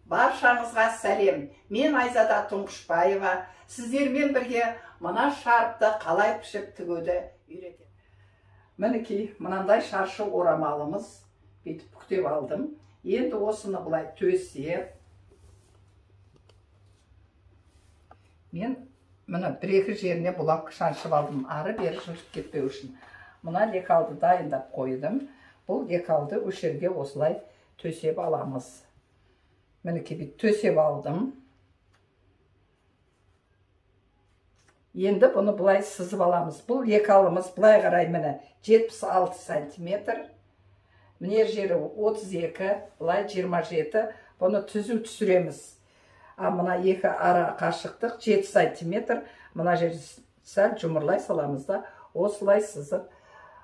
Баршаңызға сәлем. Мен Айзада Тұңғышбаева. Сіздермен бірге мына шарпты қалай пішіп тігуді үйретемін. Мінекей, мынандай шаршы орамалымыз бүйтіп бүктеп алдым. Енді осыны былай төсеп, мен мына бір-екі жеріне бұлақ шаншып алдым, ары бері жыртып кетпеу үшін. Мына лекалды дайындап қойдым. Бұл лекалды өшерге осылай төсеп аламыз. Мінекей бүйтіп төсеп алдым. Енді бұны былай сызып аламыз. Бұл лекалымыз былай қарай міне 76 сантиметр. Міне жері 32, былай 27. Бұны түзу түсіреміз. А мына екі ара қашықтық 7 сантиметр. Мына жерді сәл жұмырлай саламыз да, осылай сызып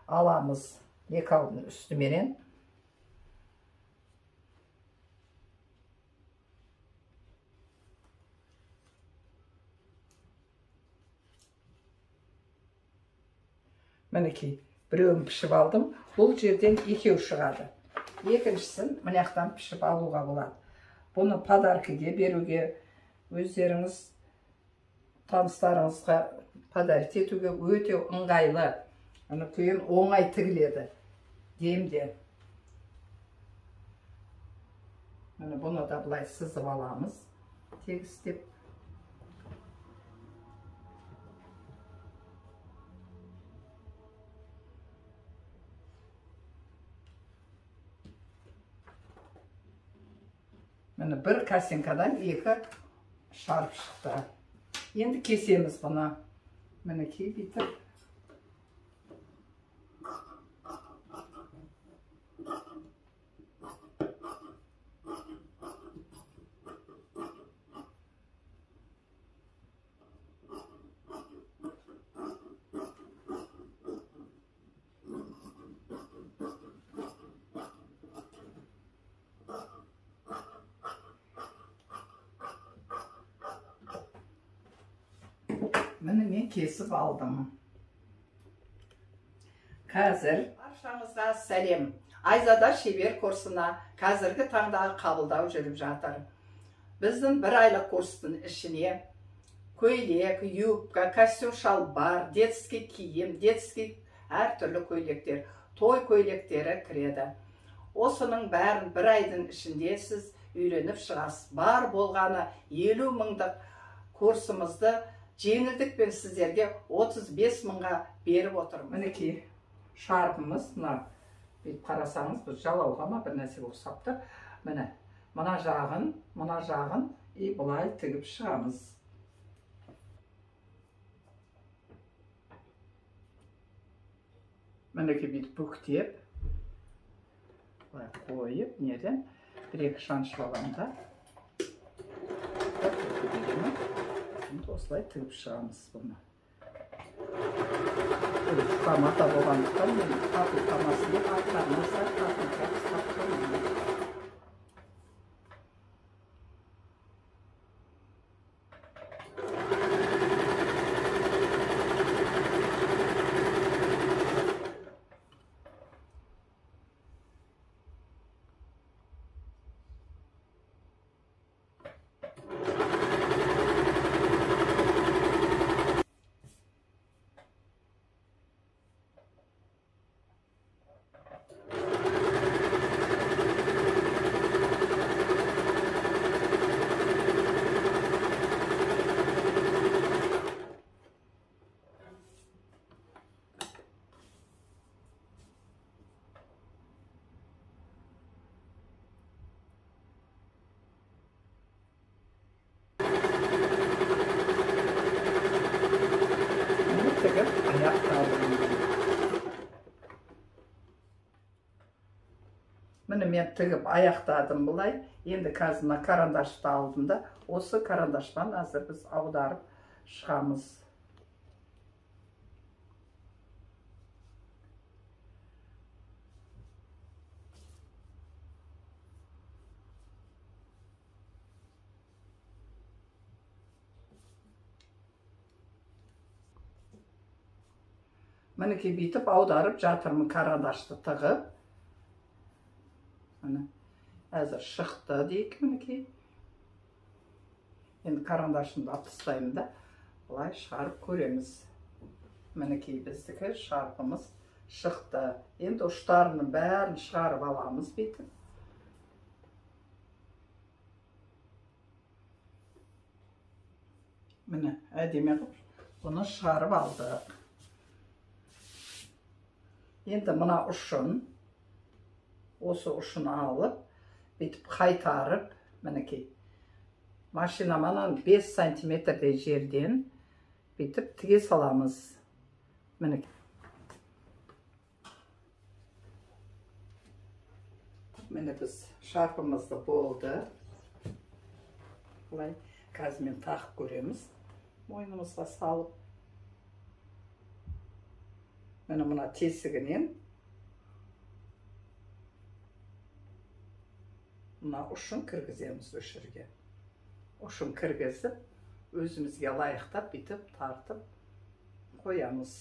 аламыз лекалдың үстіменен. Мінекей, біреуін пішіп алдым. Бұл жерден екеу шығады. Екіншісін мынаяқтан пішіп алуға болады. Бұны подаркіге беруге, өздеріңіз таныстарыңызға подарить етуге өте ыңғайлы. Кейін оңай тігіледі. Демде. Бұны да бұлай сызып аламыз. Тегістеп. Міне бір косинкадан екі шарп шықты. Енді кесеміз бұны. Мінекей бүйтіп. Міне мен кесіп алдым. Қазір баршаңызға сәлем. Айзада шебер курсына қазіргі таңдағы қабылдау жүріп жатыр. Біздің бір айлық курстың ішіне көйлек, юбка, костюм шалбар, детский киім, детский әртүрлі көйлектер, той көйлектері кіреді. Осының бәрін бір айдың ішінде сіз үйреніп шығасыз. Бар болғаны 50 мыңдық курсымызды жеңілдікпен сіздерге 35 мыңға беріп отырмыз. Мінекей, шарпымыз, бүйтіп қарасаңыз, біз жалауға ма бір нәрсе ұқсап тұр. Міне, мына жағын бұлай тігіп шығамыз. Мінекей бүйтіп бүктеп, бұлай қойып, неден бір-екі шаншып аламда. Осылай тігіп шығамыз бұны. Тамата болғандықтан мен тату тамасын деп аттарына татуға қыстап тұрмын. Міне мен тігіп аяқтадым бұлай. Енді қазір карандашты алдым да, осы карандашпен қазір біз аударып шығамыз. Мінекей бүйтіп аударып жатырмын карандашты тығып. Әзір шықты дейік мінекей. Енді карандашымды алып тастаймын да, былай шығарып көреміз. Мінекей біздікі шарпымыз шықты. Енді ұштарының бәрін шығарып аламыз бейтін. Міне, әдемі қылып, бұны шығарып алдық. Енді мына ұшын, осы ұшын алып, бейтіп қайтарып, мінекей, машинаманан 5 сантиметрдей жерден бейтіп тіге саламыз. Мінекей. Міне біз шарпымызды болды. Бұлай қазір тақып көреміз. Мойнымызға салып. Міне мұна тесігінен мұна ұшын кіргіземіз өшірге. Ұшын кіргізіп, өзімізге лайықтап, бітіп, тартып қоямыз.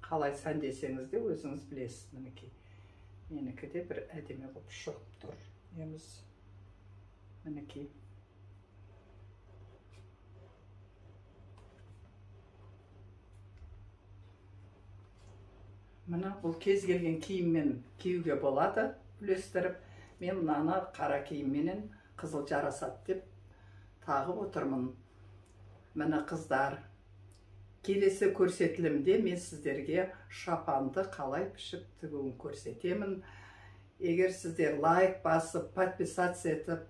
Қалай сәндесеңіз де өзіңіз білесіз, мінекей. Менікі де бір әдемі болып шығып тұр. Еміз, мінекей. Мына бұл кез келген киіммен киюге болады, үлестіріп. Мен мынаны қара киімменен қызыл жарасады деп тағып отырмын. Міне қыздар, келесі көрсетілімде мен сіздерге шапанды қалай пішіп тігуін көрсетемін. Егер сіздер лайк басып, подписаться етіп,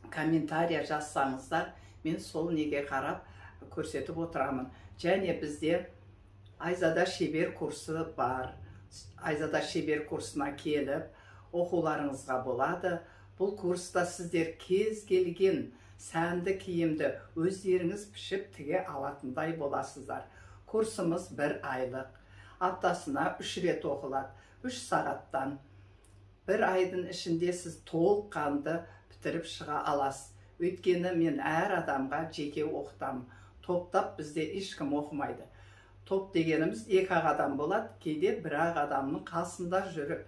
комментария жазсаңыздар, мен сол неге қарап көрсетіп отырамын. Және бізде Айзада шебер курсы бар. Айзада шебер курсына келіп, оқуларыңызға болады. Бұл курста сіздер кез келген сәнді киімді өздеріңіз пішіп тіге алатындай боласыздар. Курсымыз 1 айлық. Аптасына 3 рет оқылады. 3 сағаттан. 1 айдың ішінде сіз толыққанды бітіріп шыға аласыз. Өйткені мен әр адамға жеке оқытамын. Топтап бізде ешкім оқымайды. Топ дегеніміз 2 адам болады, кейде 1 адамның қасында жүріп,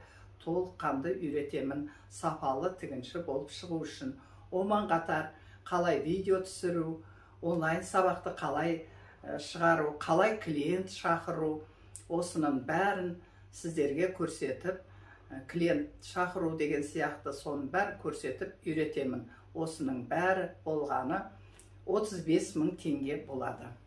толыққанды үйретемін сапалы тігінші болып шығу үшін. Оған қатар қалай видео түсіру, онлайн сабақты қалай шығару, қалай клиент шақыру, осының бәрін сіздерге көрсетіп, клиент шақыру деген сияқты соның бәрін көрсетіп үйретемін. Осының бәрі болғаны 35 000 теңге болады.